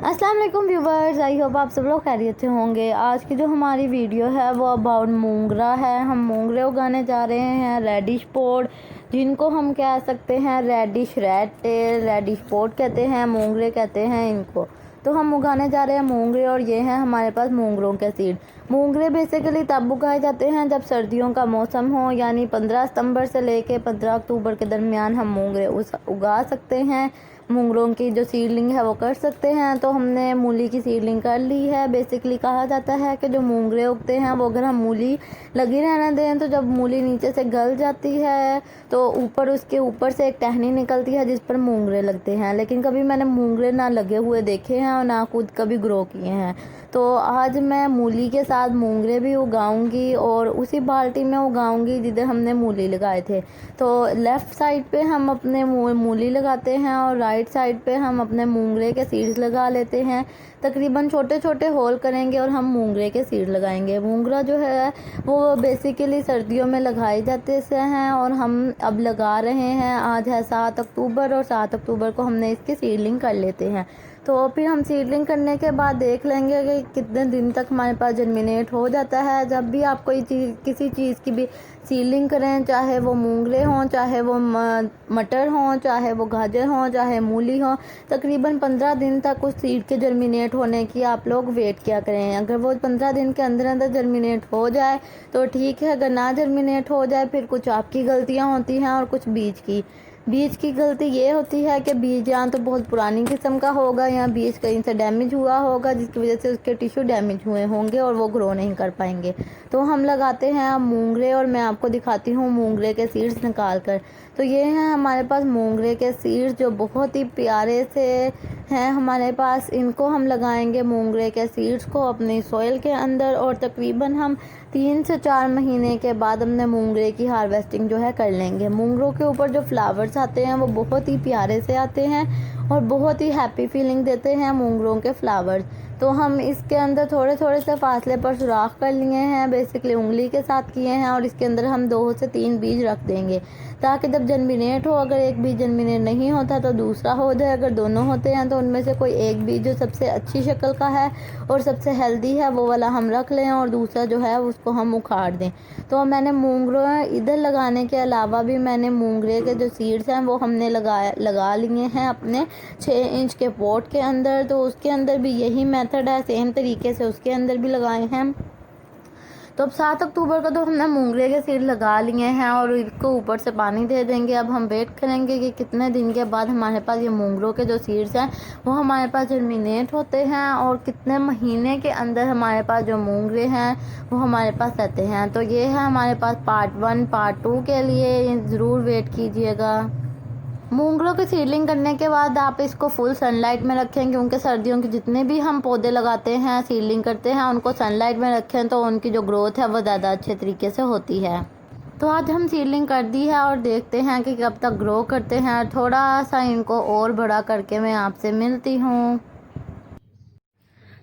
अस्सलाम वालेकुम viewers, I hope आप सब लोग खैरियत से होंगे। आज की जो हमारी वीडियो है वो अबाउट मोंगरा है। हम मोंगरे उगाने जा रहे हैं। रेडिश पोड, जिनको हम कह सकते हैं रेडिश रेड टेल, रेडिश पोड कहते हैं, मोंगरे कहते हैं इनको। तो हम उगाने जा रहे हैं मोंगरे, और ये हैं हमारे पास मोंगरों के सीड। मोंगरे बेसिकली तब उगाए जाते हैं जब सर्दियों का मौसम हो, यानी 15 सितंबर से लेके 15 अक्टूबर के दरमियान हम मोंगरे उगा सकते हैं। मोंगरों की जो सीडलिंग है वो कर सकते हैं। तो हमने मूली की सीडलिंग कर ली है। बेसिकली कहा जाता है कि जो मोंगरे उगते हैं वो अगर हम मूली लगी रहने दें तो जब मूली नीचे से गल जाती है तो उसके ऊपर से एक टहनी निकलती है जिस पर मोंगरे लगते हैं। लेकिन कभी मैंने मोंगरे ना लगे हुए देखे हैं और ना खुद कभी ग्रो किए हैं। तो आज मैं मूली के साथ मोंगरे भी उगाऊंगी और उसी बाल्टी में उगाऊंगी जिधर हमने मूली लगाए थे। तो लेफ़्ट साइड पे हम अपने मूली लगाते हैं और राइट साइड पे हम अपने मोंगरे के सीड्स लगा लेते हैं। तकरीबन छोटे छोटे होल करेंगे और हम मोंगरे के सीड लगाएंगे। मोंगरा जो है वो बेसिकली सर्दियों में लगाए जाते से हैं और हम अब लगा रहे हैं। आज है 7 अक्टूबर और 7 अक्टूबर को हमने इसकी सीडलिंग कर लेते हैं। तो फिर हम सीडलिंग करने के बाद देख लेंगे कि कितने दिन तक हमारे पास जर्मिनेट हो जाता है। जब भी आप कोई किसी चीज़ की भी सीडलिंग करें, चाहे वो मोंगरे हों, चाहे वो मटर हों, चाहे वो गाजर हों, चाहे मूली हो, तकरीबन 15 दिन तक उस सीड के जर्मिनेट होने की आप लोग वेट किया करें। अगर वो 15 दिन के अंदर अंदर जर्मिनेट हो जाए तो ठीक है, अगर ना जर्मिनेट हो जाए फिर कुछ आपकी गलतियाँ होती हैं और कुछ बीज की गलती ये होती है कि बीज या तो बहुत पुरानी किस्म का होगा या बीज कहीं से डैमेज हुआ होगा जिसकी वजह से उसके टिश्यू डैमेज हुए होंगे और वो ग्रो नहीं कर पाएंगे। तो हम लगाते हैं अब मोंगरे और मैं आपको दिखाती हूँ मोंगरे के सीड्स निकाल कर। तो ये हैं हमारे पास मोंगरे के सीड्स जो बहुत ही प्यारे से हैं हमारे पास। इनको हम लगाएंगे मोंगरे के सीड्स को अपनी सॉइल के अंदर और तकरीबन हम 3 से 4 महीने के बाद हमने मोंगरे की हार्वेस्टिंग जो है कर लेंगे। मोंगरों के ऊपर जो फ्लावर्स आते हैं वो बहुत ही प्यारे से आते हैं और बहुत ही हैप्पी फीलिंग देते हैं मोंगरों के फ्लावर्स। तो हम इसके अंदर थोड़े थोड़े से फासले पर सुराख कर लिए हैं, बेसिकली उंगली के साथ किए हैं, और इसके अंदर हम 2 से 3 बीज रख देंगे ताकि जब जर्मिनेट हो, अगर एक बीज जर्मिनेट नहीं होता तो दूसरा हो जाए। अगर दोनों होते हैं तो उनमें से कोई एक बीज जो सबसे अच्छी शक्ल का है और सबसे हेल्दी है वो वाला हम रख लें और दूसरा जो है उसको हम उखाड़ दें। तो मैंने मोंगरे इधर लगाने के अलावा भी मैंने मोंगरे के जो सीड्स हैं वो हमने लगा लिए हैं अपने 6 इंच के पॉट के अंदर। तो उसके अंदर भी यही मेथड है, सेम तरीके से उसके अंदर भी लगाए हैं। तो अब 7 अक्टूबर को तो हमने मोंगरे के सीड लगा लिए हैं और इसको ऊपर से पानी दे देंगे। अब हम वेट करेंगे कि कितने दिन के बाद हमारे पास ये मोंगरों के जो सीड्स हैं वो हमारे पास जर्मिनेट होते हैं और कितने महीने के अंदर हमारे पास जो मोंगरे हैं वो हमारे पास रहते हैं। तो ये है हमारे पास पार्ट 1। पार्ट 2 के लिए ज़रूर वेट कीजिएगा। मोंगरों की सीडलिंग करने के बाद आप इसको फुल सनलाइट में रखें, क्योंकि सर्दियों के जितने भी हम पौधे लगाते हैं सीडलिंग करते हैं उनको सनलाइट में रखें तो उनकी जो ग्रोथ है वो ज़्यादा अच्छे तरीके से होती है। तो आज हम सीडलिंग कर दी है और देखते हैं कि कब तक ग्रो करते हैं। थोड़ा सा इनको और बड़ा करके मैं आपसे मिलती हूँ।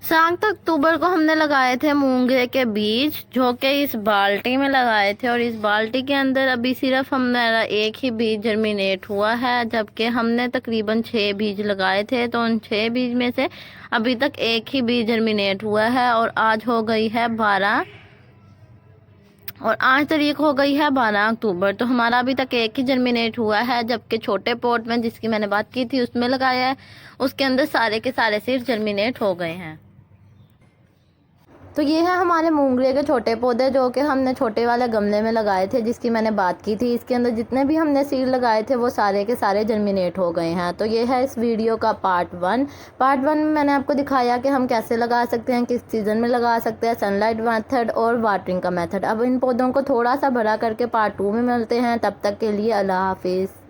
7 अक्टूबर को हमने लगाए थे मोंगरे के बीज, जो कि इस बाल्टी में लगाए थे और इस बाल्टी के अंदर अभी सिर्फ हमारा एक ही बीज जर्मिनेट हुआ है, जबकि हमने तकरीबन 6 बीज लगाए थे। तो उन 6 बीज में से अभी तक एक ही बीज जर्मिनेट हुआ है और आज हो गई है 12 और आज तारीख हो गई है 12 अक्टूबर। तो हमारा अभी तक एक ही जर्मिनेट हुआ है, जबकि छोटे पॉट में जिसकी मैंने बात की थी उसमें लगाया है, उसके अंदर सारे के सारे सीड जर्मिनेट हो गए हैं। तो ये है हमारे मोंगरे के छोटे पौधे जो कि हमने छोटे वाले गमले में लगाए थे जिसकी मैंने बात की थी। इसके अंदर जितने भी हमने सीड लगाए थे वो सारे के सारे जर्मिनेट हो गए हैं। तो ये है इस वीडियो का पार्ट 1। पार्ट 1 में मैंने आपको दिखाया कि हम कैसे लगा सकते हैं, किस सीज़न में लगा सकते हैं, सनलाइट मेथड और वाटरिंग का मेथड। अब इन पौधों को थोड़ा सा बड़ा करके पार्ट 2 में मिलते हैं। तब तक के लिए अल्लाह हाफिज़।